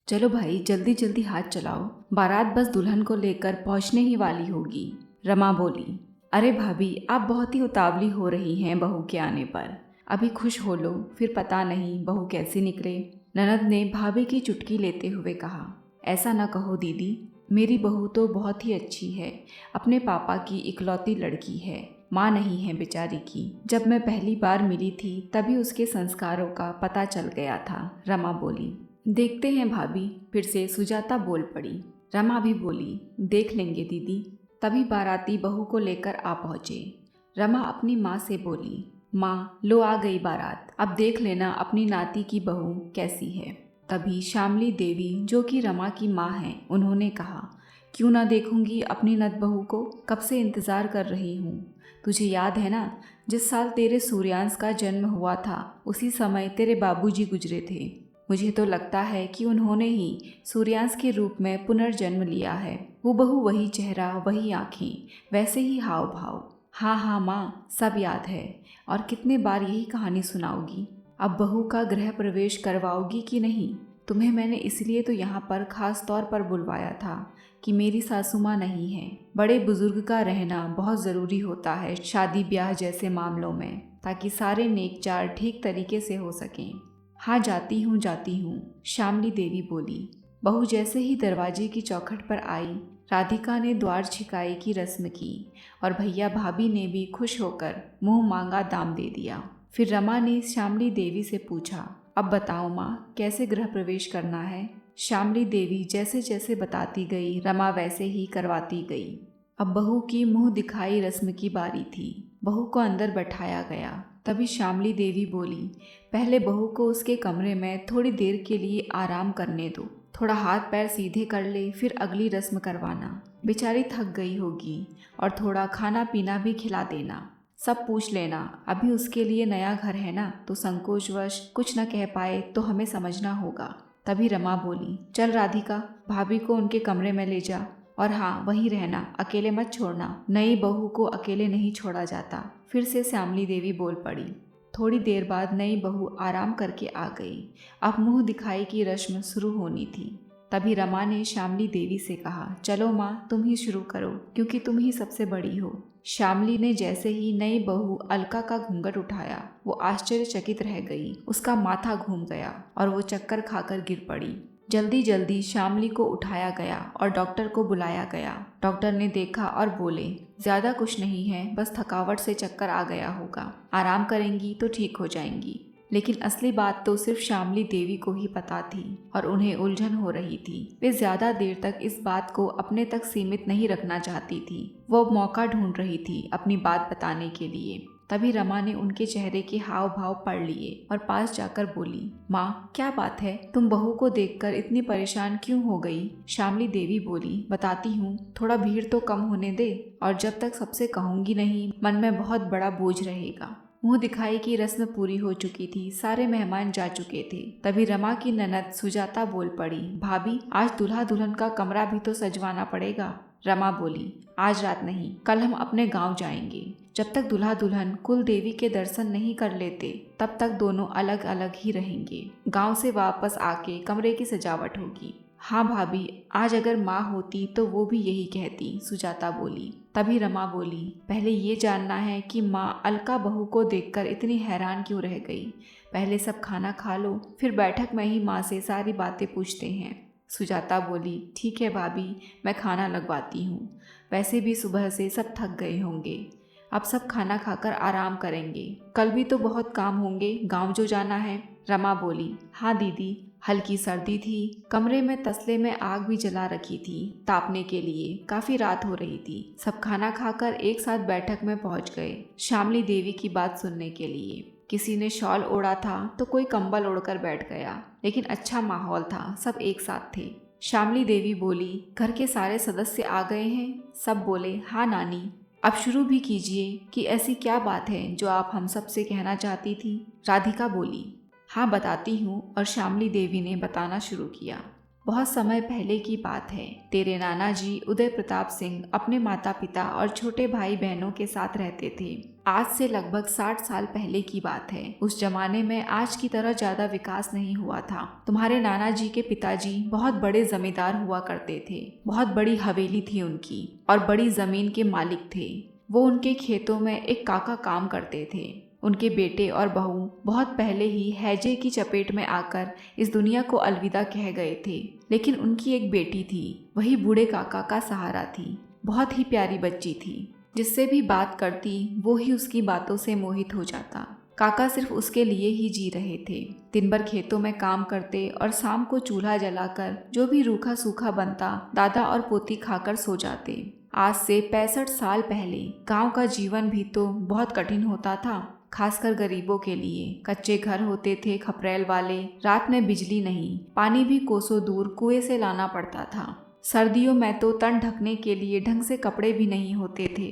चलो भाई जल्दी जल्दी हाथ चलाओ, बारात बस दुल्हन को लेकर पहुंचने ही वाली होगी। रमा बोली। अरे भाभी, आप बहुत ही उतावली हो रही हैं बहू के आने पर। अभी खुश हो लो, फिर पता नहीं बहू कैसी निकले। ननद ने भाभी की चुटकी लेते हुए कहा। ऐसा न कहो दीदी, मेरी बहू तो बहुत ही अच्छी है। अपने पापा की इकलौती लड़की है, माँ नहीं है बेचारी की। जब मैं पहली बार मिली थी तभी उसके संस्कारों का पता चल गया था। रमा बोली। देखते हैं भाभी, फिर से सुजाता बोल पड़ी। रमा भी बोली, देख लेंगे दीदी। तभी बाराती बहू को लेकर आ पहुँचे। रमा अपनी माँ से बोली, माँ लो आ गई बारात, अब देख लेना अपनी नाती की बहू कैसी है। तभी श्यामली देवी, जो कि रमा की माँ हैं, उन्होंने कहा, क्यों ना देखूंगी अपनी नत बहू को, कब से इंतज़ार कर रही हूँ। तुझे याद है ना, जिस साल तेरे सूर्यांश का जन्म हुआ था उसी समय तेरे बाबूजी गुजरे थे। मुझे तो लगता है कि उन्होंने ही सूर्यांश के रूप में पुनर्जन्म लिया है। हूबहू वही चेहरा, वही आँखें, वैसे ही हाव भाव। हाँ हाँ माँ, सब याद है। और कितने बार यही कहानी सुनाओगी। अब बहू का गृह प्रवेश करवाओगी कि नहीं। तुम्हें मैंने इसलिए तो यहाँ पर खास तौर पर बुलवाया था कि मेरी सासू माँ नहीं है। बड़े बुजुर्ग का रहना बहुत ज़रूरी होता है शादी ब्याह जैसे मामलों में, ताकि सारे नेक चार ठीक तरीके से हो सकें। हाँ जाती हूँ, श्यामली देवी बोली। बहू जैसे ही दरवाजे की चौखट पर आई, राधिका ने द्वार छिकाई की रस्म की और भैया भाभी ने भी खुश होकर मुंह मांगा दाम दे दिया। फिर रमा ने श्यामली देवी से पूछा, अब बताओ माँ, कैसे गृह प्रवेश करना है। श्यामली देवी जैसे जैसे बताती गई, रमा वैसे ही करवाती गई। अब बहू की मुंह दिखाई रस्म की बारी थी। बहू को अंदर बैठाया गया। तभी श्यामली देवी बोली, पहले बहू को उसके कमरे में थोड़ी देर के लिए आराम करने दो। थोड़ा हाथ पैर सीधे कर ले, फिर अगली रस्म करवाना। बेचारी थक गई होगी। और थोड़ा खाना पीना भी खिला देना। सब पूछ लेना, अभी उसके लिए नया घर है ना, तो संकोचवश कुछ न कह पाए तो हमें समझना होगा। तभी रमा बोली, चल राधिका, भाभी को उनके कमरे में ले जा। और हाँ, वहीं रहना, अकेले मत छोड़ना। नई बहू को अकेले नहीं छोड़ा जाता। फिर से श्यामली देवी बोल पड़ी। थोड़ी देर बाद नई बहू आराम करके आ गई। अब मुंह दिखाई की रस्म शुरू होनी थी। तभी रमा ने श्यामली देवी से कहा, चलो माँ, तुम ही शुरू करो, क्योंकि तुम ही सबसे बड़ी हो। श्यामली ने जैसे ही नई बहू अलका का घूंघट उठाया, वो आश्चर्यचकित रह गई। उसका माथा घूम गया और वो चक्कर खाकर गिर पड़ी। जल्दी जल्दी श्यामली को उठाया गया और डॉक्टर को बुलाया गया। डॉक्टर ने देखा और बोले, ज्यादा कुछ नहीं है, बस थकावट से चक्कर आ गया होगा, आराम करेंगी तो ठीक हो जाएंगी। लेकिन असली बात तो सिर्फ श्यामली देवी को ही पता थी और उन्हें उलझन हो रही थी। वे ज्यादा देर तक इस बात को अपने तक सीमित नहीं रखना चाहती थी। वो मौका ढूंढ रही थी अपनी बात बताने के लिए। तभी रमा ने उनके चेहरे के हाव भाव पढ़ लिए और पास जाकर बोली, माँ क्या बात है, तुम बहू को देखकर इतनी परेशान क्यों हो गई। श्यामली देवी बोली, बताती हूँ, थोड़ा भीड़ तो कम होने दे, और जब तक सबसे कहूंगी नहीं, मन में बहुत बड़ा बोझ रहेगा। मुंह दिखाई की रस्म पूरी हो चुकी थी, सारे मेहमान जा चुके थे। तभी रमा की ननद सुजाता बोल पड़ी, भाभी आज दूल्हा दुल्हन का कमरा भी तो सजवाना पड़ेगा। रमा बोली, आज रात नहीं, कल हम अपने गांव जाएंगे। जब तक दूल्हा दुल्हन कुल देवी के दर्शन नहीं कर लेते, तब तक दोनों अलग अलग ही रहेंगे। गांव से वापस आके कमरे की सजावट होगी। हाँ भाभी, आज अगर माँ होती तो वो भी यही कहती, सुजाता बोली। तभी रमा बोली, पहले ये जानना है कि माँ अलका बहू को देखकर इतनी हैरान क्यों रह गई। पहले सब खाना खा लो, फिर बैठक में ही माँ से सारी बातें पूछते हैं। सुजाता बोली, ठीक है भाभी, मैं खाना लगवाती हूँ। वैसे भी सुबह से सब थक गए होंगे, अब सब खाना खाकर आराम करेंगे। कल भी तो बहुत काम होंगे, गांव जो जाना है। रमा बोली, हाँ दीदी, हल्की सर्दी थी, कमरे में तसले में आग भी जला रखी थी तापने के लिए, काफी रात हो रही थी। सब खाना खाकर एक साथ बैठक में पहुंच गए श्यामली देवी की बात सुनने के लिए। किसी ने शॉल ओढ़ा था तो कोई कंबल ओढ़कर बैठ गया, लेकिन अच्छा माहौल था, सब एक साथ थे। श्यामली देवी बोली, घर के सारे सदस्य आ गए हैं। सब बोले, हाँ नानी। अब शुरू भी कीजिए कि ऐसी क्या बात है जो आप हम सबसे कहना चाहती थी। राधिका बोली, हाँ बताती हूँ, और श्यामली देवी ने बताना शुरू किया। बहुत समय पहले की बात है। तेरे नाना जी उदय प्रताप सिंह अपने माता पिता और छोटे भाई बहनों के साथ रहते थे। आज से लगभग 60 साल पहले की बात है। उस जमाने में आज की तरह ज्यादा विकास नहीं हुआ था। तुम्हारे नाना जी के पिताजी बहुत बड़े जमींदार हुआ करते थे। बहुत बड़ी हवेली थी उनकी और बड़ी जमीन के मालिक थे। वो उनके खेतों में एक काका काम करते थे। उनके बेटे और बहू बहुत पहले ही हैजे की चपेट में आकर इस दुनिया को अलविदा कह गए थे। लेकिन उनकी एक बेटी थी, वही बूढ़े काका का सहारा थी। बहुत ही प्यारी बच्ची थी। जिससे भी बात करती वो ही उसकी बातों से मोहित हो जाता। काका सिर्फ उसके लिए ही जी रहे थे। दिन भर खेतों में काम करते और शाम को चूल्हा जलाकर जो भी रूखा सूखा बनता दादा और पोती खाकर सो जाते। आज से 65 साल पहले गांव का जीवन भी तो बहुत कठिन होता था, खासकर गरीबों के लिए। कच्चे घर होते थे खपरेल वाले, रात में बिजली नहीं, पानी भी कोसों दूर कुएं से लाना पड़ता था। सर्दियों में तो तन ढकने के लिए ढंग से कपड़े भी नहीं होते थे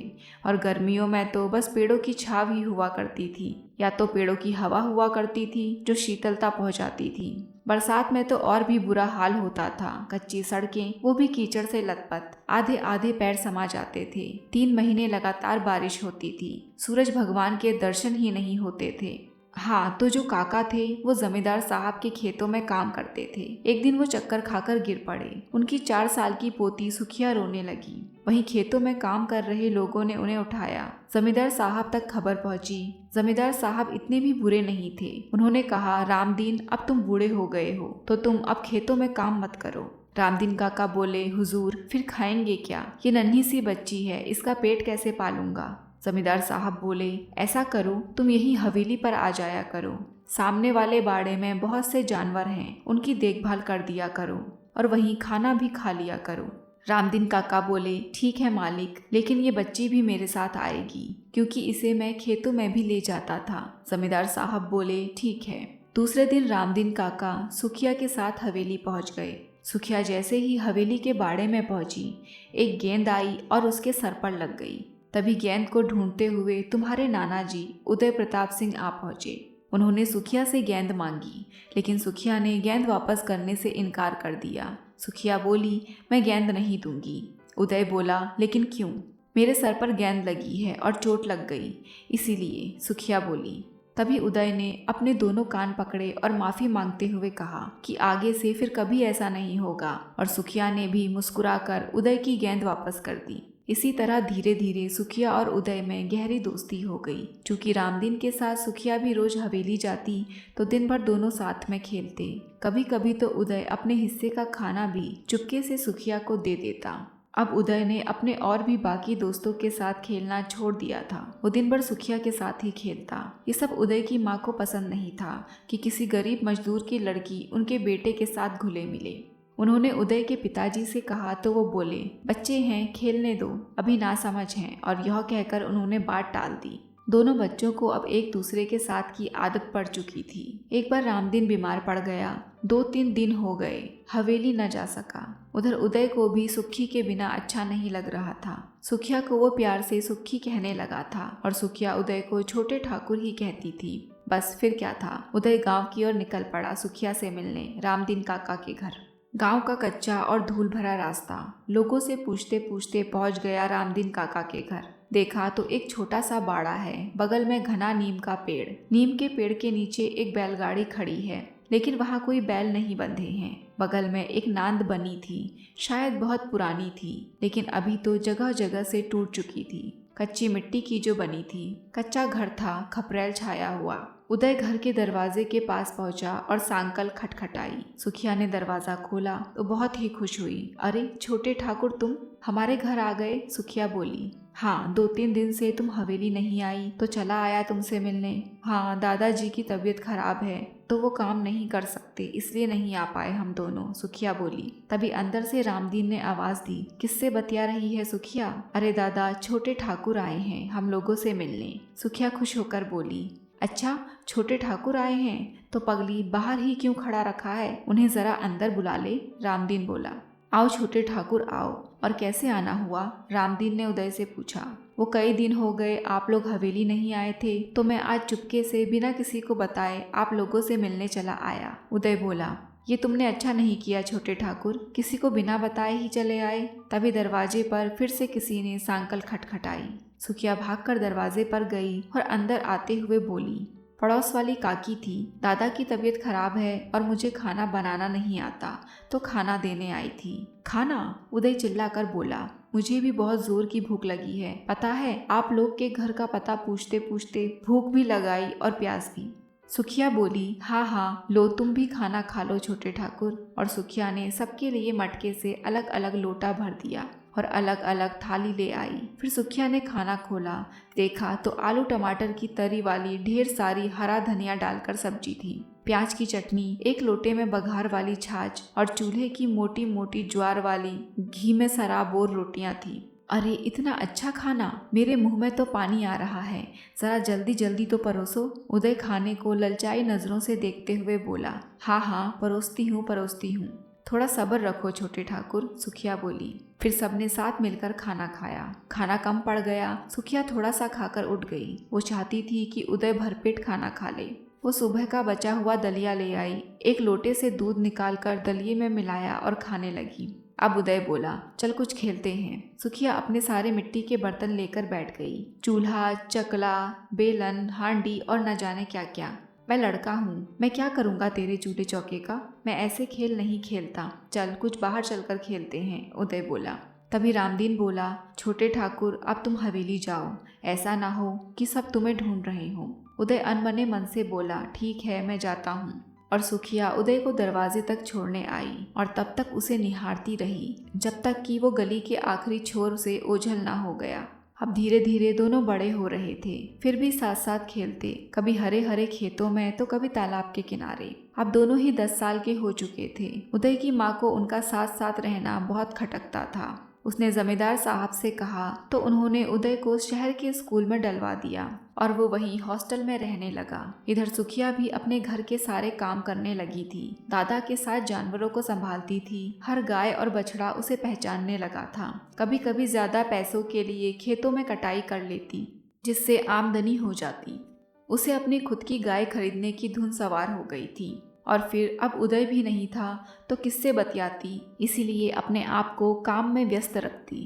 और गर्मियों में तो बस पेड़ों की छाव ही हुआ करती थी या तो पेड़ों की हवा हुआ करती थी जो शीतलता पहुंचाती थी। बरसात में तो और भी बुरा हाल होता था। कच्ची सड़कें, वो भी कीचड़ से लथपथ, आधे आधे पैर समा जाते थे। 3 महीने लगातार बारिश होती थी। सूरज भगवान के दर्शन ही नहीं होते थे। हाँ, तो जो काका थे वो जमींदार साहब के खेतों में काम करते थे। एक दिन वो चक्कर खाकर गिर पड़े। उनकी 4 साल की पोती सुखिया रोने लगी। वहीं खेतों में काम कर रहे लोगों ने उन्हें उठाया। जमींदार साहब तक खबर पहुंची। जमींदार साहब इतने भी बुरे नहीं थे। उन्होंने कहा, रामदीन, अब तुम बूढ़े हो गए हो तो तुम अब खेतों में काम मत करो। रामदीन काका बोले, हुजूर, फिर खाएंगे क्या? ये नन्ही सी बच्ची है, इसका पेट कैसे पालूंगा? जमींदार साहब बोले, ऐसा करो, तुम यही हवेली पर आ जाया करो। सामने वाले बाड़े में बहुत से जानवर हैं, उनकी देखभाल कर दिया करो और वहीं खाना भी खा लिया करो। रामदीन काका बोले, ठीक है मालिक, लेकिन ये बच्ची भी मेरे साथ आएगी क्योंकि इसे मैं खेतों में भी ले जाता था। जमींदार साहब बोले, ठीक है। दूसरे दिन रामदीन काका सुखिया के साथ हवेली पहुंच गए। सुखिया जैसे ही हवेली के बाड़े में पहुंची, एक गेंद आई और उसके सर पर लग गई। तभी गेंद को ढूंढते हुए तुम्हारे नाना जी उदय प्रताप सिंह आ पहुंचे। उन्होंने सुखिया से गेंद मांगी, लेकिन सुखिया ने गेंद वापस करने से इनकार कर दिया। सुखिया बोली, मैं गेंद नहीं दूंगी। उदय बोला, लेकिन क्यों? मेरे सर पर गेंद लगी है और चोट लग गई, इसीलिए। सुखिया बोली। तभी उदय ने अपने दोनों कान पकड़े और माफी मांगते हुए कहा कि आगे से फिर कभी ऐसा नहीं होगा, और सुखिया ने भी मुस्कुराकर उदय की गेंद वापस कर दी। इसी तरह धीरे धीरे सुखिया और उदय में गहरी दोस्ती हो गई। चूंकि रामदीन के साथ सुखिया भी रोज हवेली जाती तो दिन भर दोनों साथ में खेलते। कभी कभी तो उदय अपने हिस्से का खाना भी चुपके से सुखिया को दे देता। अब उदय ने अपने और भी बाकी दोस्तों के साथ खेलना छोड़ दिया था। वो दिन भर सुखिया के साथ ही खेलता। ये सब उदय की माँ को पसंद नहीं था कि किसी गरीब मजदूर की लड़की उनके बेटे के साथ घुले मिले। उन्होंने उदय के पिताजी से कहा तो वो बोले, बच्चे हैं, खेलने दो, अभी नासमझ हैं, और यह कहकर उन्होंने बात टाल दी। दोनों बच्चों को अब एक दूसरे के साथ की आदत पड़ चुकी थी। एक बार रामदीन बीमार पड़ गया। 2-3 दिन हो गए, हवेली न जा सका। उधर उदय को भी सुखी के बिना अच्छा नहीं लग रहा था। सुखिया को वो प्यार से सुखी कहने लगा था और सुखिया उदय को छोटे ठाकुर ही कहती थी। बस फिर क्या था, उदय गांव की ओर निकल पड़ा सुखिया से मिलने, रामदीन काका के घर। गांव का कच्चा और धूल भरा रास्ता, लोगों से पूछते पूछते पहुंच गया रामदीन काका के घर। देखा तो एक छोटा सा बाड़ा है, बगल में घना नीम का पेड़। नीम के पेड़ के नीचे एक बैलगाड़ी खड़ी है, लेकिन वहाँ कोई बैल नहीं बंधे हैं। बगल में एक नांद बनी थी, शायद बहुत पुरानी थी, लेकिन अभी तो जगह जगह से टूट चुकी थी। कच्ची मिट्टी की जो बनी थी। कच्चा घर था, खपरेल छाया हुआ। उदय घर के दरवाजे के पास पहुंचा और सांकल खटखटाई। सुखिया ने दरवाजा खोला तो बहुत ही खुश हुई। अरे छोटे ठाकुर, तुम हमारे घर आ गए? सुखिया बोली। हाँ, 2-3 दिन से तुम हवेली नहीं आई तो चला आया तुमसे मिलने। हाँ, दादाजी की तबीयत खराब है तो वो काम नहीं कर सकते, इसलिए नहीं आ पाए हम दोनों, सुखिया बोली। तभी अंदर से रामदीन ने आवाज दी, किससे बतिया रही है सुखिया? अरे दादा, छोटे ठाकुर आए हैं हम लोगों से मिलने। सुखिया खुश होकर बोली, अच्छा, छोटे ठाकुर आए हैं तो पगली बाहर ही क्यों खड़ा रखा है? उन्हें जरा अंदर बुला ले। रामदीन बोला। आओ छोटे ठाकुर आओ। और कैसे आना हुआ? रामदीन ने उदय से पूछा। वो कई दिन हो गए आप लोग हवेली नहीं आए थे तो मैं आज चुपके से बिना किसी को बताए आप लोगों से मिलने चला आया। उदय बोला। ये तुमने अच्छा नहीं किया छोटे ठाकुर, किसी को बिना बताए ही चले आए। तभी दरवाजे पर फिर से किसी ने सांकल खटखटाई। सुखिया भागकर दरवाजे पर गई और अंदर आते हुए बोली, पड़ोस वाली काकी थी, दादा की तबीयत खराब है और मुझे खाना बनाना नहीं आता, तो खाना देने आई थी। खाना? उदय चिल्लाकर बोला, मुझे भी बहुत जोर की भूख लगी है। पता है, आप लोग के घर का पता पूछते पूछते भूख भी लगाई और प्यास भी। सुखिया बोली, हाँ हाँ, लो तुम भी खाना खा लो छोटे ठाकुर। और सुखिया ने सबके लिए मटके से अलग अलग लोटा भर दिया और अलग अलग थाली ले आई। फिर सुखिया ने खाना खोला, देखा तो आलू टमाटर की तरी वाली ढेर सारी हरा धनिया डालकर सब्जी थी, प्याज की चटनी, एक लोटे में बघार वाली छाछ और चूल्हे की मोटी मोटी ज्वार वाली घी में सराबोर रोटियां थी। अरे इतना अच्छा खाना, मेरे मुंह में तो पानी आ रहा है, जरा जल्दी जल्दी तो परोसो। उदय खाने को ललचाई नजरों से देखते हुए बोला, हाँ हाँ परोसती हूँ, थोड़ा सब्र रखो छोटे ठाकुर, सुखिया बोली। फिर सबने साथ मिलकर खाना खाया। खाना कम पड़ गया, सुखिया थोड़ा सा खाकर उठ गई। वो चाहती थी कि उदय भरपेट खाना खा ले। वो सुबह का बचा हुआ दलिया ले आई, एक लोटे से दूध निकालकर दलिये में मिलाया और खाने लगी। अब उदय बोला, चल कुछ खेलते हैं। सुखिया अपने सारे मिट्टी के बर्तन लेकर बैठ गई, चूल्हा, चकला, बेलन, हांडी और न जाने क्या क्या। मैं लड़का हूँ, मैं क्या करूँगा तेरे चूल्हे चौके का, मैं ऐसे खेल नहीं खेलता, चल कुछ बाहर चलकर खेलते हैं, उदय बोला। तभी रामदीन बोला, छोटे ठाकुर अब तुम हवेली जाओ, ऐसा ना हो कि सब तुम्हें ढूंढ रहे हों। उदय अनमने मन से बोला, ठीक है मैं जाता हूँ। और सुखिया उदय को दरवाजे तक छोड़ने आई और तब तक उसे निहारती रही जब तक कि वो गली के आखिरी छोर से ओझल ना हो गया। अब धीरे धीरे दोनों बड़े हो रहे थे, फिर भी साथ साथ खेलते, कभी हरे हरे खेतों में तो कभी तालाब के किनारे। अब दोनों ही 10 साल के हो चुके थे। उदय की माँ को उनका साथ साथ रहना बहुत खटकता था। उसने जमींदार साहब से कहा तो उन्होंने उदय को शहर के स्कूल में डलवा दिया और वो वहीं हॉस्टल में रहने लगा। इधर सुखिया भी अपने घर के सारे काम करने लगी थी, दादा के साथ जानवरों को संभालती थी, हर गाय और बछड़ा उसे पहचानने लगा था। कभी कभी ज्यादा पैसों के लिए खेतों में कटाई कर लेती, जिससे आमदनी हो जाती। उसे अपनी खुद की गाय खरीदने की धुन सवार हो गई थी। और फिर अब उदय भी नहीं था तो किससे बतियाती, इसीलिए अपने आप को काम में व्यस्त रखती।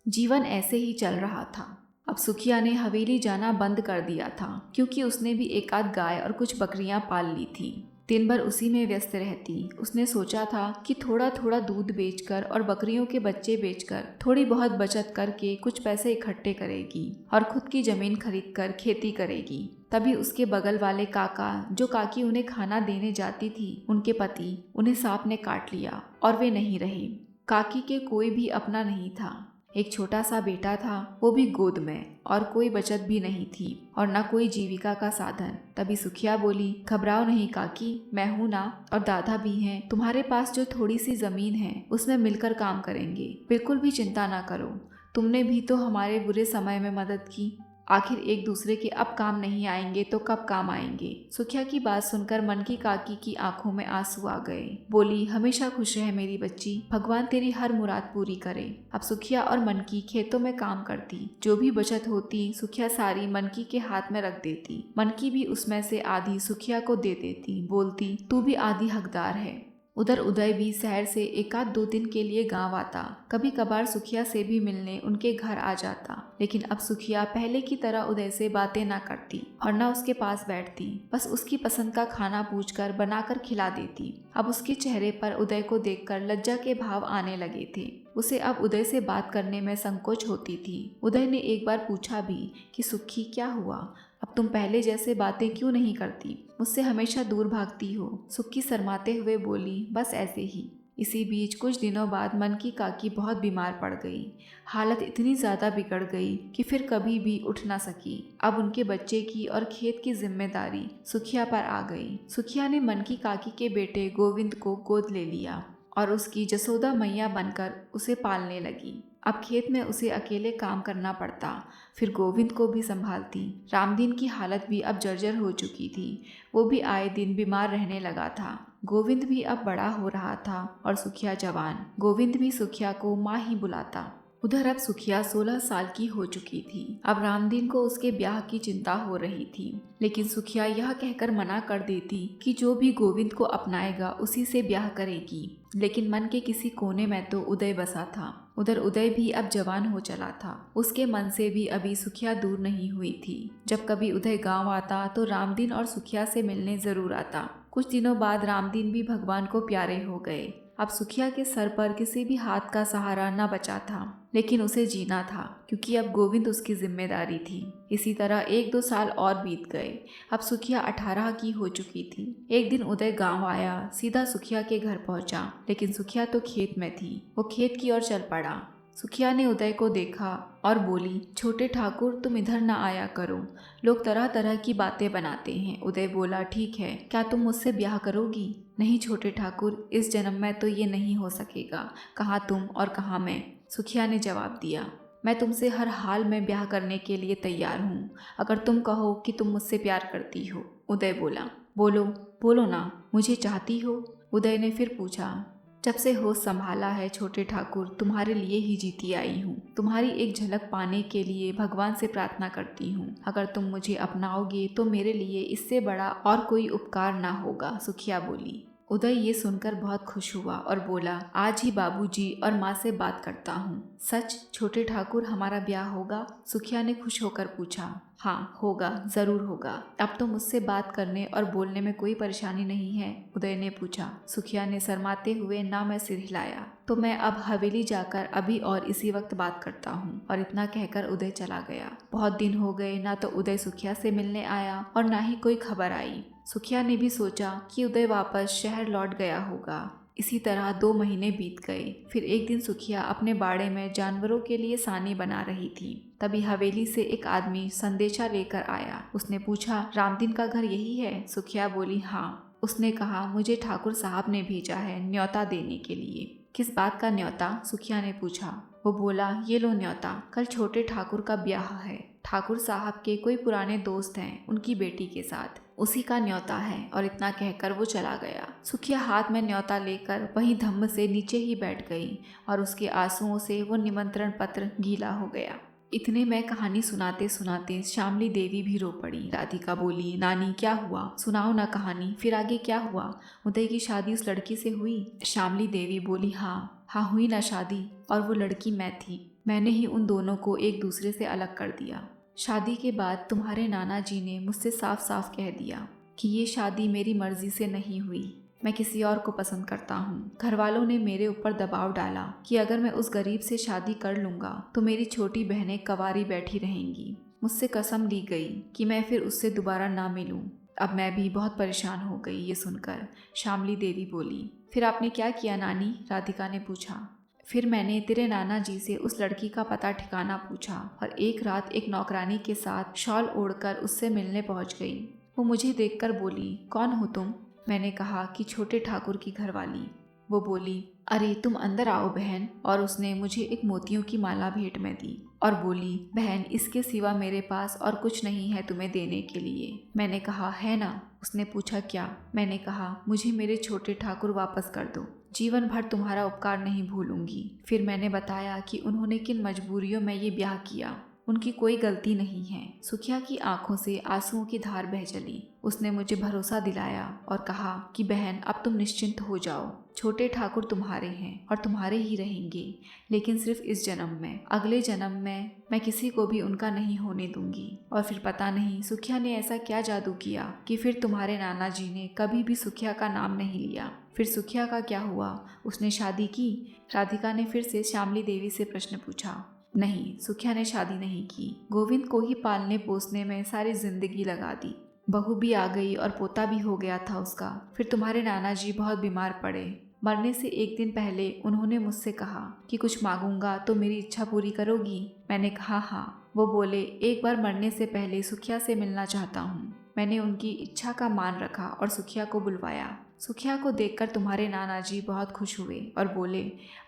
जीवन ऐसे ही चल रहा था। अब सुखिया ने हवेली जाना बंद कर दिया था क्योंकि उसने भी एक आध गाय और कुछ बकरियां पाल ली थी। दिन भर उसी में व्यस्त रहती। उसने सोचा था कि थोड़ा थोड़ा दूध बेचकर और बकरियों के बच्चे बेचकर थोड़ी बहुत बचत करके कुछ पैसे इकट्ठे करेगी और खुद की जमीन खरीदकर खेती करेगी। तभी उसके बगल वाले काका, जो काकी उन्हें खाना देने जाती थी, उनके पति, उन्हें सांप ने काट लिया और वे नहीं रहे। काकी के कोई भी अपना नहीं था, एक छोटा सा बेटा था, वो भी गोद में, और कोई बचत भी नहीं थी और न कोई जीविका का साधन। तभी सुखिया बोली, घबराओ नहीं काकी, मैं हूं ना, और दादा भी हैं। तुम्हारे पास जो थोड़ी सी जमीन है उसमें मिलकर काम करेंगे, बिल्कुल भी चिंता ना करो। तुमने भी तो हमारे बुरे समय में मदद की, आखिर एक दूसरे के अब काम नहीं आएंगे तो कब काम आएंगे। सुखिया की बात सुनकर मन की काकी की आंखों में आंसू आ गए। बोली, हमेशा खुश रहे मेरी बच्ची, भगवान तेरी हर मुराद पूरी करे। अब सुखिया और मनकी खेतों में काम करती, जो भी बचत होती सुखिया सारी मनकी के हाथ में रख देती। मनकी भी उसमें से आधी सुखिया को दे देती, बोलती, तू भी आधी हकदार है। उधर उदय भी शहर से एक आध 2 दिन के लिए गांव आता, कभी कभार सुखिया से भी मिलने उनके घर आ जाता। लेकिन अब सुखिया पहले की तरह उदय से बातें ना करती और ना उसके पास बैठती, बस उसकी पसंद का खाना पूछकर बनाकर खिला देती। अब उसके चेहरे पर उदय को देखकर लज्जा के भाव आने लगे थे। उसे अब उदय से बात करने में संकोच होती थी। उदय ने एक बार पूछा भी कि सुखी क्या हुआ, अब तुम पहले जैसे बातें क्यों नहीं करती, मुझसे हमेशा दूर भागती हो। सुखी शर्माते हुए बोली, बस ऐसे ही। इसी बीच कुछ दिनों बाद मन की काकी बहुत बीमार पड़ गई। हालत इतनी ज़्यादा बिगड़ गई कि फिर कभी भी उठ ना सकी। अब उनके बच्चे की और खेत की जिम्मेदारी सुखिया पर आ गई। सुखिया ने मन की काकी के बेटे गोविंद को गोद ले लिया और उसकी जसोदा मैया बनकर उसे पालने लगी। अब खेत में उसे अकेले काम करना पड़ता, फिर गोविंद को भी संभालती। रामदीन की हालत भी अब जर्जर हो चुकी थी, वो भी आए दिन बीमार रहने लगा था। गोविंद भी अब बड़ा हो रहा था और सुखिया जवान। गोविंद भी सुखिया को माँ ही बुलाता। उधर अब सुखिया 16 साल की हो चुकी थी। अब रामदीन को उसके ब्याह की चिंता हो रही थी, लेकिन सुखिया यह कहकर मना कर देती कि जो भी गोविंद को अपनाएगा उसी से ब्याह करेगी। लेकिन मन के किसी कोने में तो उदय बसा था। उधर उदय भी अब जवान हो चला था। उसके मन से भी अभी सुखिया दूर नहीं हुई थी। जब कभी उदय गांव आता तो रामदीन और सुखिया से मिलने जरूर आता। कुछ दिनों बाद रामदीन भी भगवान को प्यारे हो गए। अब सुखिया के सर पर किसी भी हाथ का सहारा न बचा था, लेकिन उसे जीना था क्योंकि अब गोविंद उसकी जिम्मेदारी थी। इसी तरह 1-2 साल और बीत गए। अब सुखिया 18 की हो चुकी थी। एक दिन उदय गांव आया, सीधा सुखिया के घर पहुंचा, लेकिन सुखिया तो खेत में थी। वो खेत की ओर चल पड़ा। सुखिया ने उदय को देखा और बोली, छोटे ठाकुर तुम इधर न आया करो, लोग तरह तरह की बातें बनाते हैं। उदय बोला, ठीक है, क्या तुम मुझसे ब्याह करोगी? नहीं छोटे ठाकुर, इस जन्म में तो ये नहीं हो सकेगा। कहाँ तुम और कहाँ मैं, सुखिया ने जवाब दिया। मैं तुमसे हर हाल में ब्याह करने के लिए तैयार हूँ, अगर तुम कहो कि तुम मुझसे प्यार करती हो। उदय बोला, बोलो बोलो ना, मुझे चाहती हो? उदय ने फिर पूछा, जब से होश संभाला है छोटे ठाकुर, तुम्हारे लिए ही जीती आई हूँ। तुम्हारी एक झलक पाने के लिए भगवान से प्रार्थना करती हूँ। अगर तुम मुझे अपनाओगे तो मेरे लिए इससे बड़ा और कोई उपकार ना होगा, सुखिया बोली। उदय ये सुनकर बहुत खुश हुआ और बोला, आज ही बाबूजी और माँ से बात करता हूँ। सच छोटे ठाकुर, हमारा ब्याह होगा? सुखिया ने खुश होकर पूछा। हाँ होगा, जरूर होगा। अब तो मुझसे बात करने और बोलने में कोई परेशानी नहीं है? उदय ने पूछा। सुखिया ने शर्माते हुए ना में सिर हिलाया। तो मैं अब हवेली जाकर अभी और इसी वक्त बात करता हूँ। और इतना कहकर उदय चला गया। बहुत दिन हो गए, ना तो उदय सुखिया से मिलने आया और ना ही कोई खबर आई। सुखिया ने भी सोचा कि उदय वापस शहर लौट गया होगा। इसी तरह 2 महीने बीत गए। फिर एक दिन सुखिया अपने बाड़े में जानवरों के लिए सानी बना रही थी। तभी हवेली से एक आदमी संदेशा लेकर आया। उसने पूछा, रामदीन का घर यही है? सुखिया बोली, हाँ। उसने कहा, मुझे ठाकुर साहब ने भेजा है न्योता देने के लिए। किस बात का न्योता? सुखिया ने पूछा। वो बोला, ये लो न्योता, कल छोटे ठाकुर का ब्याह है। ठाकुर साहब के कोई पुराने दोस्त हैं, उनकी बेटी के साथ, उसी का न्योता है। और इतना कहकर वो चला गया। सुखिया हाथ में न्योता लेकर वहीं धम्म से नीचे ही बैठ गई और उसके आंसुओं से वो निमंत्रण पत्र गीला हो गया। इतने में कहानी सुनाते सुनाते श्यामली देवी भी रो पड़ी। राधिका बोली, नानी क्या हुआ, सुनाओ ना कहानी, फिर आगे क्या हुआ? उदय की शादी उस लड़की से हुई? श्यामली देवी बोली, हाँ हुई ना शादी, और वो लड़की मैं थी। मैंने ही उन दोनों को एक दूसरे से अलग कर दिया। शादी के बाद तुम्हारे नाना जी ने मुझसे साफ साफ कह दिया कि ये शादी मेरी मर्जी से नहीं हुई, मैं किसी और को पसंद करता हूँ। घर वालों ने मेरे ऊपर दबाव डाला कि अगर मैं उस गरीब से शादी कर लूँगा तो मेरी छोटी बहनें कवारी बैठी रहेंगी। मुझसे कसम ली गई कि मैं फिर उससे दोबारा ना मिलूँ। अब मैं भी बहुत परेशान हो गई ये सुनकर। श्यामली देवी बोली, फिर आपने क्या किया नानी? राधिका ने पूछा। फिर मैंने तेरे नाना जी से उस लड़की का पता ठिकाना पूछा और एक रात एक नौकरानी के साथ शॉल ओढ़कर उससे मिलने पहुंच गई। वो मुझे देखकर बोली, कौन हो तुम? मैंने कहा कि छोटे ठाकुर की घरवाली। वो बोली, अरे तुम अंदर आओ बहन। और उसने मुझे एक मोतियों की माला भेंट में दी और बोली, बहन इसके सिवा मेरे पास और कुछ नहीं है तुम्हें देने के लिए। मैंने कहा, है ना? उसने पूछा, क्या? मैंने कहा, मुझे मेरे छोटे ठाकुर वापस कर दो, जीवन भर तुम्हारा उपकार नहीं भूलूंगी। फिर मैंने बताया कि उन्होंने किन मजबूरियों में ये ब्याह किया, उनकी कोई गलती नहीं है। सुखिया की आंखों से आंसुओं की धार बह चली। उसने मुझे भरोसा दिलाया और कहा कि बहन अब तुम निश्चिंत हो जाओ, छोटे ठाकुर तुम्हारे हैं और तुम्हारे ही रहेंगे, लेकिन सिर्फ इस जन्म में। अगले जन्म में मैं किसी को भी उनका नहीं होने दूंगी। और फिर पता नहीं सुखिया ने ऐसा क्या जादू किया कि फिर तुम्हारे नाना जी ने कभी भी सुखिया का नाम नहीं लिया। फिर सुखिया का क्या हुआ? उसने शादी की? राधिका ने फिर से श्यामली देवी से प्रश्न पूछा। नहीं, सुखिया ने शादी नहीं की। गोविंद को ही पालने पोसने में सारी जिंदगी लगा दी। बहू भी आ गई और पोता भी हो गया था उसका। फिर तुम्हारे नाना जी बहुत बीमार पड़े। मरने से एक दिन पहले उन्होंने मुझसे कहा कि कुछ मांगूंगा तो मेरी इच्छा पूरी करोगी? मैंने कहा हाँ। वो बोले, एक बार मरने से पहले सुखिया से मिलना चाहता हूँ। मैंने उनकी इच्छा का मान रखा और सुखिया को बुलवाया। सुखिया को देखकर तुम्हारे नाना जी बहुत खुश हुए और बोले,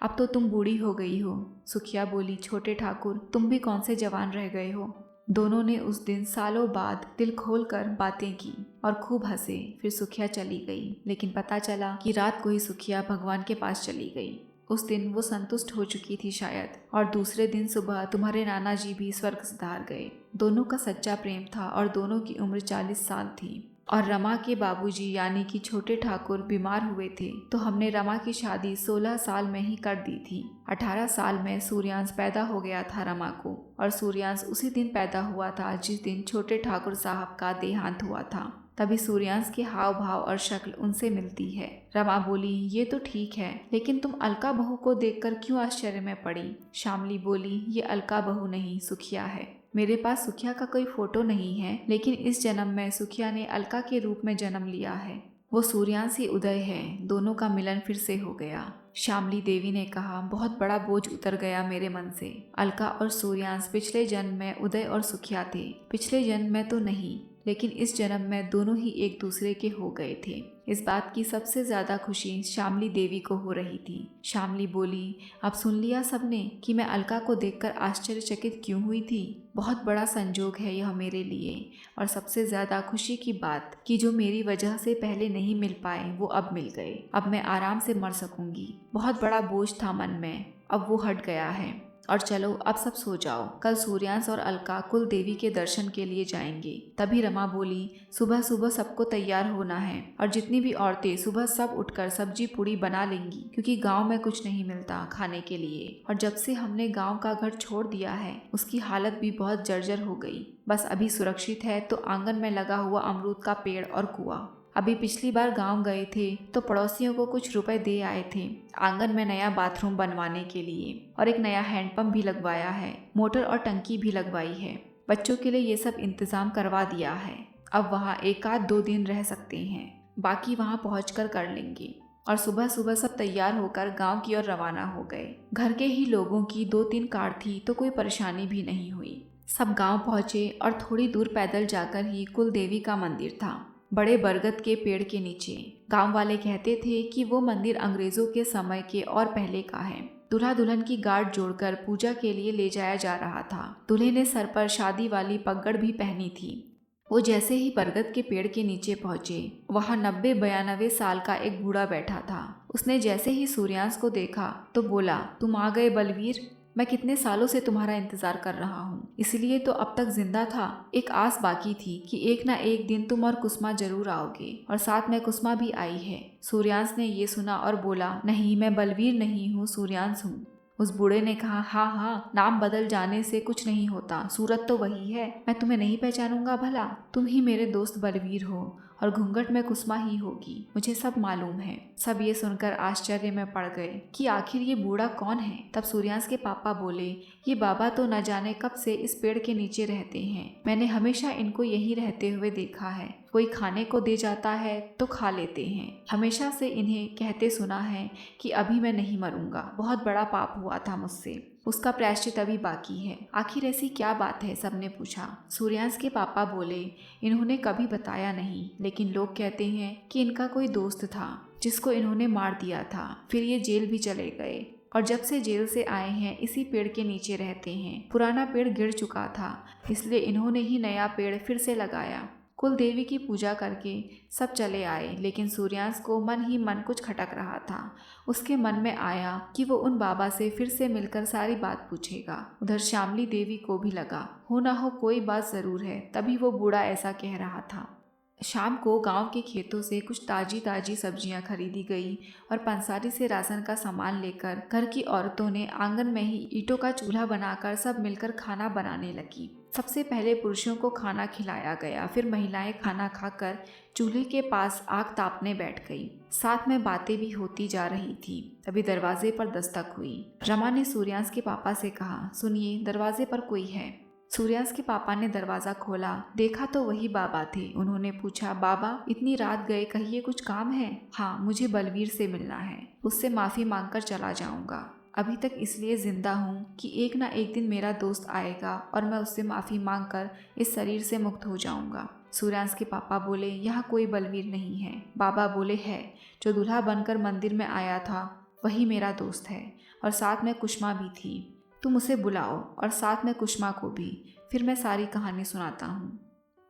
अब तो तुम बूढ़ी हो गई हो। सुखिया बोली, छोटे ठाकुर तुम भी कौन से जवान रह गए हो। दोनों ने उस दिन सालों बाद दिल खोलकर बातें की और खूब हंसे। फिर सुखिया चली गई, लेकिन पता चला कि रात को ही सुखिया भगवान के पास चली गई। उस दिन वो संतुष्ट हो चुकी थी शायद, और दूसरे दिन सुबह तुम्हारे नाना जी भी स्वर्ग सिधार गए। दोनों का सच्चा प्रेम था और दोनों की उम्र 40 साल थी। और रमा के बाबूजी यानी कि छोटे ठाकुर बीमार हुए थे, तो हमने रमा की शादी 16 साल में ही कर दी थी। 18 साल में सूर्यांश पैदा हो गया था रमा को, और सूर्यांश उसी दिन पैदा हुआ था जिस दिन छोटे ठाकुर साहब का देहांत हुआ था। तभी सूर्यांश के हाव भाव और शक्ल उनसे मिलती है। रमा बोली, ये तो ठीक है, लेकिन तुम अलका बहू को देखकर क्यों आश्चर्य में पड़ी? शामली बोली, ये अलका बहू नहीं, सुखिया है। मेरे पास सुखिया का कोई फोटो नहीं है, लेकिन इस जन्म में सुखिया ने अलका के रूप में जन्म लिया है। वो सूर्यांश ही उदय है, दोनों का मिलन फिर से हो गया। शामली देवी ने कहा, बहुत बड़ा बोझ उतर गया मेरे मन से। अलका और सूर्यांश पिछले जन्म में उदय और सुखिया थे, पिछले जन्म में तो नहीं, लेकिन इस जन्म में दोनों ही एक दूसरे के हो गए थे। इस बात की सबसे ज्यादा खुशी शामली देवी को हो रही थी। शामली बोली, अब सुन लिया सबने कि मैं अलका को देखकर आश्चर्यचकित क्यों हुई थी। बहुत बड़ा संजोग है यह मेरे लिए, और सबसे ज्यादा खुशी की बात कि जो मेरी वजह से पहले नहीं मिल पाए वो अब मिल गए। अब मैं आराम से मर सकूंगी। बहुत बड़ा बोझ था मन में, अब वो हट गया है। और चलो अब सब सो जाओ, कल सूर्यांश और अलका कुल देवी के दर्शन के लिए जाएंगे। तभी रमा बोली, सुबह सुबह सबको तैयार होना है, और जितनी भी औरतें सुबह सब उठकर सब्जी पूड़ी बना लेंगी, क्योंकि गांव में कुछ नहीं मिलता खाने के लिए। और जब से हमने गांव का घर छोड़ दिया है उसकी हालत भी बहुत जर्जर हो गई। बस अभी सुरक्षित है तो आंगन में लगा हुआ अमरूद का पेड़ और कुआं। अभी पिछली बार गांव गए थे तो पड़ोसियों को कुछ रुपए दे आए थे आंगन में नया बाथरूम बनवाने के लिए, और एक नया हैंडपंप भी लगवाया है, मोटर और टंकी भी लगवाई है। बच्चों के लिए ये सब इंतजाम करवा दिया है। अब वहाँ 1-2 दिन रह सकते हैं, बाकी वहाँ पहुँचकर कर लेंगे। और सुबह सुबह सब तैयार होकर गांव की ओर रवाना हो गए। घर के ही लोगों की 2-3 कार थी तो कोई परेशानी भी नहीं हुई। सब गांव पहुँचे और थोड़ी दूर पैदल जाकर ही कुल देवी का मंदिर था, बड़े बरगद के पेड़ के नीचे। गांव वाले कहते थे कि वो मंदिर अंग्रेजों के समय के और पहले का है। दूल्हा दुल्हन की गार्ड जोड़कर पूजा के लिए ले जाया जा रहा था। दूल्हे ने सर पर शादी वाली पगड़ भी पहनी थी। वो जैसे ही बरगद के पेड़ के नीचे पहुंचे, वहां 90-92 साल का एक बूढ़ा बैठा था। उसने जैसे ही सूर्यांश को देखा तो बोला, तुम आ गए बलवीर। मैं कितने सालों से तुम्हारा इंतजार कर रहा हूँ, इसलिए तो अब तक जिंदा था। एक आस बाकी थी कि एक ना एक दिन तुम और कुसुमा जरूर आओगे, और साथ में कुसुमा भी आई है। सूर्यांश ने ये सुना और बोला, नहीं, मैं बलवीर नहीं हूँ, सूर्यांश हूँ। उस बूढ़े ने कहा, हाँ हाँ, नाम बदल जाने से कुछ नहीं होता, सूरत तो वही है। मैं तुम्हें नहीं पहचानूंगा भला? तुम ही मेरे दोस्त बलवीर हो, और घूंघट में कुसुमा ही होगी, मुझे सब मालूम है। सब ये सुनकर आश्चर्य में पड़ गए कि आखिर ये बूढ़ा कौन है। तब सूर्यांश के पापा बोले, ये बाबा तो न जाने कब से इस पेड़ के नीचे रहते हैं। मैंने हमेशा इनको यहीं रहते हुए देखा है। कोई खाने को दे जाता है तो खा लेते हैं। हमेशा से इन्हें कहते सुना है कि अभी मैं नहीं मरूंगा, बहुत बड़ा पाप हुआ था मुझसे, उसका प्रायश्चित अभी बाकी है। आखिर ऐसी क्या बात है? सबने पूछा। सूर्यांश के पापा बोले, इन्होंने कभी बताया नहीं, लेकिन लोग कहते हैं कि इनका कोई दोस्त था जिसको इन्होंने मार दिया था, फिर ये जेल भी चले गए, और जब से जेल से आए हैं इसी पेड़ के नीचे रहते हैं। पुराना पेड़ गिर चुका था, इसलिए इन्होंने ही नया पेड़ फिर से लगाया। कुल देवी की पूजा करके सब चले आए, लेकिन सूर्यांश को मन ही मन कुछ खटक रहा था। उसके मन में आया कि वो उन बाबा से फिर से मिलकर सारी बात पूछेगा। उधर शामली देवी को भी लगा, हो ना हो कोई बात जरूर है, तभी वो बूढ़ा ऐसा कह रहा था। शाम को गांव के खेतों से कुछ ताजी ताजी सब्जियां खरीदी गई, और पंसारी से राशन का सामान लेकर घर की औरतों ने आंगन में ही ईंटों का चूल्हा बनाकर सब मिलकर खाना बनाने लगी। सबसे पहले पुरुषों को खाना खिलाया गया, फिर महिलाएं खाना खाकर चूल्हे के पास आग तापने बैठ गई। साथ में बातें भी होती जा रही थी। तभी दरवाजे पर दस्तक हुई। रमा ने सूर्यांश के पापा से कहा, सुनिए, दरवाजे पर कोई है। सूर्यांश के पापा ने दरवाजा खोला, देखा तो वही बाबा थे। उन्होंने पूछा, बाबा इतनी रात गए, कहिए कुछ काम है? हाँ, मुझे बलवीर से मिलना है, उससे माफी मांगकर चला जाऊंगा। अभी तक इसलिए जिंदा हूँ कि एक ना एक दिन मेरा दोस्त आएगा और मैं उससे माफी मांगकर इस शरीर से मुक्त हो जाऊंगा। सूर्यांश के पापा बोले, यहाँ कोई बलवीर नहीं है। बाबा बोले, है, जो दूल्हा बनकर मंदिर में आया था वही मेरा दोस्त है, और साथ में कुसुमा भी थी। तुम उसे बुलाओ, और साथ में कुसुमा को भी, फिर मैं सारी कहानी सुनाता हूँ।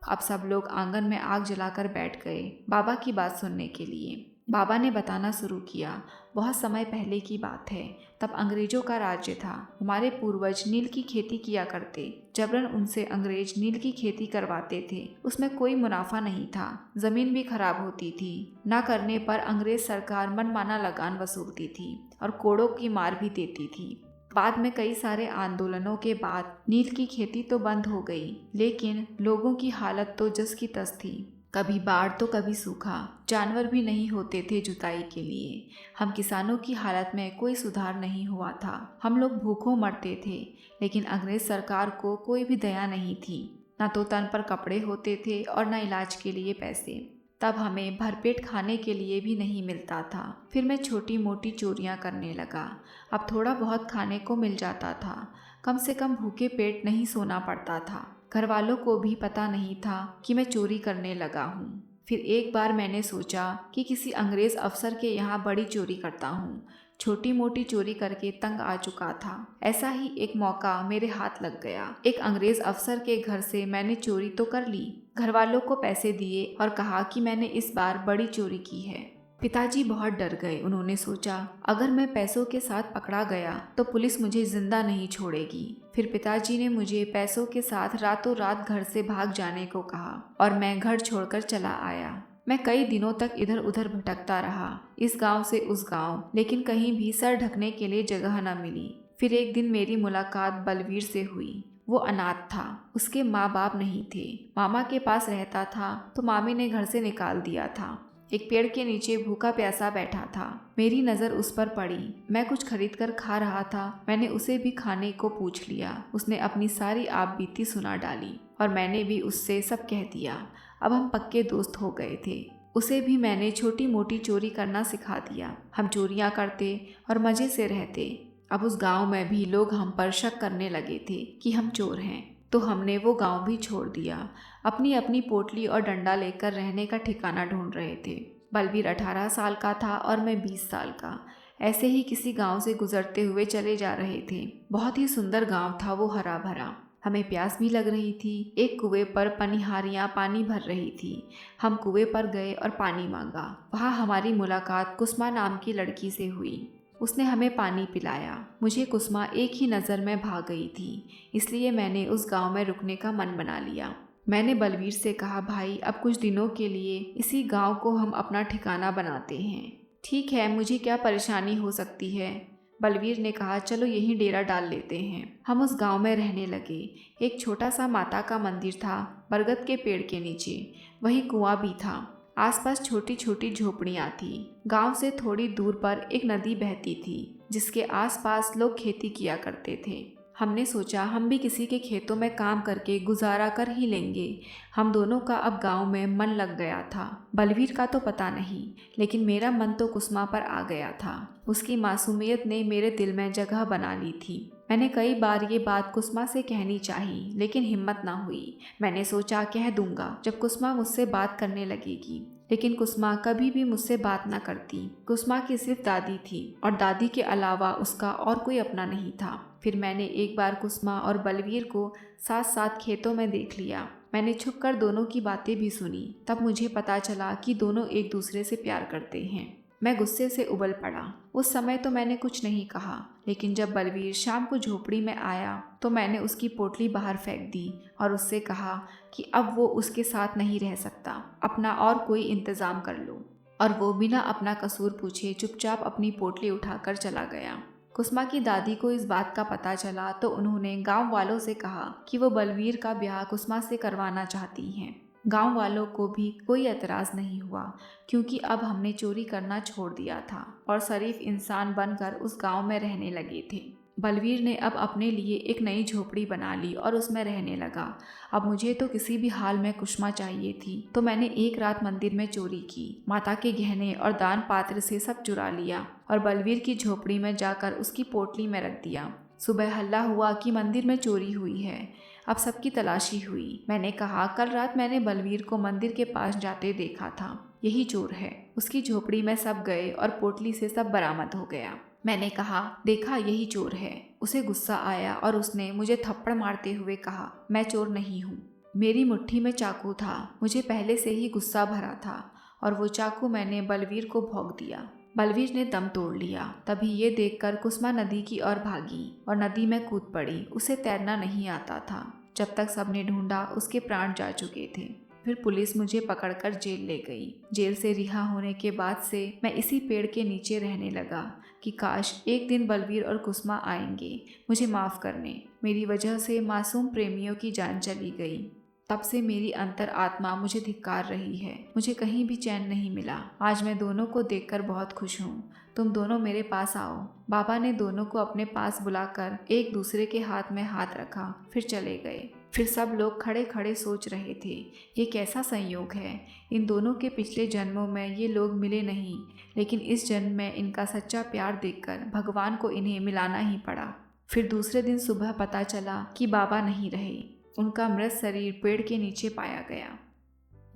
अब सब लोग आंगन में आग जलाकर बैठ गए बाबा की बात सुनने के लिए। बाबा ने बताना शुरू किया। बहुत समय पहले की बात है, तब अंग्रेजों का राज्य था। हमारे पूर्वज नील की खेती किया करते। जबरन उनसे अंग्रेज नील की खेती करवाते थे। उसमें कोई मुनाफा नहीं था, जमीन भी खराब होती थी। ना करने पर अंग्रेज सरकार मनमाना लगान वसूलती थी और कोड़ों की मार भी देती थी। बाद में कई सारे आंदोलनों के बाद नील की खेती तो बंद हो गई, लेकिन लोगों की हालत तो जस की तस थी। कभी बाढ़ तो कभी सूखा, जानवर भी नहीं होते थे जुताई के लिए। हम किसानों की हालत में कोई सुधार नहीं हुआ था। हम लोग भूखों मरते थे, लेकिन अंग्रेज सरकार को कोई भी दया नहीं थी। ना तो तन पर कपड़े होते थे और न इलाज के लिए पैसे। तब हमें भरपेट खाने के लिए भी नहीं मिलता था। फिर मैं छोटी मोटी चोरियां करने लगा। अब थोड़ा बहुत खाने को मिल जाता था। कम से कम भूखे पेट नहीं सोना पड़ता था। घर वालों को भी पता नहीं था कि मैं चोरी करने लगा हूँ। फिर एक बार मैंने सोचा कि किसी अंग्रेज अफसर के यहाँ बड़ी चोरी करता हूँ। छोटी मोटी चोरी करके तंग आ चुका था। ऐसा ही एक मौका मेरे हाथ लग गया। एक अंग्रेज अफसर के घर से मैंने चोरी तो कर ली। घर वालों को पैसे दिए और कहा कि मैंने इस बार बड़ी चोरी की है। पिताजी बहुत डर गए। उन्होंने सोचा, अगर मैं पैसों के साथ पकड़ा गया तो पुलिस मुझे जिंदा नहीं छोड़ेगी। फिर पिताजी ने मुझे पैसों के साथ रातों रात घर से भाग जाने को कहा और मैं घर छोड़कर चला आया। मैं कई दिनों तक इधर उधर भटकता रहा, इस गांव से उस गांव, लेकिन कहीं भी सर ढकने के लिए जगह न मिली। फिर एक दिन मेरी मुलाकात बलवीर से हुई। वो अनाथ था, उसके माँ बाप नहीं थे। मामा के पास रहता था तो मामी ने घर से निकाल दिया था। एक पेड़ के नीचे भूखा प्यासा बैठा था। मेरी नजर उस पर पड़ी। मैं कुछ खरीद कर खा रहा था। मैंने उसे भी खाने को पूछ लिया। उसने अपनी सारी आप बीती सुना डाली और मैंने भी उससे सब कह दिया। अब हम पक्के दोस्त हो गए थे। उसे भी मैंने छोटी मोटी चोरी करना सिखा दिया। हम चोरियां करते और मजे से रहते। अब उस गांव में भी लोग हम पर शक करने लगे थे कि हम चोर हैं, तो हमने वो गांव भी छोड़ दिया। अपनी अपनी पोटली और डंडा लेकर रहने का ठिकाना ढूंढ रहे थे। बलबीर 18 साल का था और मैं 20 साल का। ऐसे ही किसी गांव से गुजरते हुए चले जा रहे थे। बहुत ही सुंदर गांव था वो, हरा भरा। हमें प्यास भी लग रही थी। एक कुएं पर पनिहारियां पानी भर रही थी। हम कुएं पर गए और पानी मांगा। वहाँ हमारी मुलाकात कुसुमा नाम की लड़की से हुई। उसने हमें पानी पिलाया। मुझे कुसुमा एक ही नज़र में भाग गई थी, इसलिए मैंने उस गांव में रुकने का मन बना लिया। मैंने बलवीर से कहा, भाई अब कुछ दिनों के लिए इसी गांव को हम अपना ठिकाना बनाते हैं। ठीक है, मुझे क्या परेशानी हो सकती है। बलवीर ने कहा, चलो यहीं डेरा डाल लेते हैं। हम उस गांव में रहने लगे। एक छोटा सा माता का मंदिर था बरगद के पेड़ के नीचे। वहीं कुआं भी था। आसपास छोटी छोटी झोपड़ियां थी। गांव से थोड़ी दूर पर एक नदी बहती थी, जिसके आसपास लोग खेती किया करते थे। हमने सोचा हम भी किसी के खेतों में काम करके गुजारा कर ही लेंगे। हम दोनों का अब गांव में मन लग गया था। बलवीर का तो पता नहीं, लेकिन मेरा मन तो कुसुमा पर आ गया था। उसकी मासूमियत ने मेरे दिल में जगह बना ली थी। मैंने कई बार ये बात कुसुमा से कहनी चाही, लेकिन हिम्मत ना हुई। मैंने सोचा कह दूंगा जब कुसुमा मुझसे बात करने लगेगी, लेकिन कुसुमा कभी भी मुझसे बात ना करती। कुसुमा की सिर्फ दादी थी और दादी के अलावा उसका और कोई अपना नहीं था। फिर मैंने एक बार कुसुमा और बलवीर को साथ साथ खेतों में देख लिया। मैंने छुप कर दोनों की बातें भी सुनी। तब मुझे पता चला कि दोनों एक दूसरे से प्यार करते हैं। मैं गुस्से से उबल पड़ा। उस समय तो मैंने कुछ नहीं कहा, लेकिन जब बलवीर शाम को झोपड़ी में आया तो मैंने उसकी पोटली बाहर फेंक दी और उससे कहा कि अब वो उसके साथ नहीं रह सकता, अपना और कोई इंतज़ाम कर लो। और वो बिना अपना कसूर पूछे चुपचाप अपनी पोटली उठाकर चला गया। कुसुमा की दादी को इस बात का पता चला तो उन्होंने गांव वालों से कहा कि वो बलवीर का ब्याह कुसुमा से करवाना चाहती हैं। गांव वालों को भी कोई एतराज़ नहीं हुआ, क्योंकि अब हमने चोरी करना छोड़ दिया था और शरीफ इंसान बनकर उस गांव में रहने लगे थे। बलवीर ने अब अपने लिए एक नई झोपड़ी बना ली और उसमें रहने लगा। अब मुझे तो किसी भी हाल में कुसुमा चाहिए थी, तो मैंने एक रात मंदिर में चोरी की। माता के गहने और दान पात्र से सब चुरा लिया और बलवीर की झोपड़ी में जाकर उसकी पोटली में रख दिया। सुबह हल्ला हुआ कि मंदिर में चोरी हुई है। अब सबकी तलाशी हुई। मैंने कहा, कल रात मैंने बलवीर को मंदिर के पास जाते देखा था। यही चोर है। उसकी झोपड़ी में सब गए और पोटली से सब बरामद हो गया। मैंने कहा, देखा यही चोर है। उसे गुस्सा आया और उसने मुझे थप्पड़ मारते हुए कहा, मैं चोर नहीं हूँ। मेरी मुट्ठी में चाकू था। मुझे पहले से ही गुस्सा भरा था और वो चाकू मैंने बलवीर को भोंक दिया। बलवीर ने दम तोड़ लिया। तभी ये देखकर कुसुमा नदी की ओर भागी और नदी में कूद पड़ी। उसे तैरना नहीं आता था। जब तक सबने ढूंढा उसके प्राण जा चुके थे। फिर पुलिस मुझे पकड़कर जेल ले गई। जेल से रिहा होने के बाद से मैं इसी पेड़ के नीचे रहने लगा कि काश एक दिन बलवीर और कुसुमा आएंगे मुझे माफ़ करने। मेरी वजह से मासूम प्रेमियों की जान चली गई। तब से मेरी अंतर आत्मा मुझे धिक्कार रही है। मुझे कहीं भी चैन नहीं मिला। आज मैं दोनों को देखकर बहुत खुश हूँ। तुम दोनों मेरे पास आओ। बाबा ने दोनों को अपने पास बुलाकर एक दूसरे के हाथ में हाथ रखा, फिर चले गए। फिर सब लोग खड़े खड़े सोच रहे थे, ये कैसा संयोग है। इन दोनों के पिछले जन्मों में ये लोग मिले नहीं, लेकिन इस जन्म में इनका सच्चा प्यार देखकर भगवान को इन्हें मिलाना ही पड़ा। फिर दूसरे दिन सुबह पता चला कि बाबा नहीं रहे। उनका मृत शरीर पेड़ के नीचे पाया गया।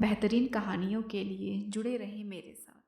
बेहतरीन कहानियों के लिए जुड़े रहें मेरे साथ।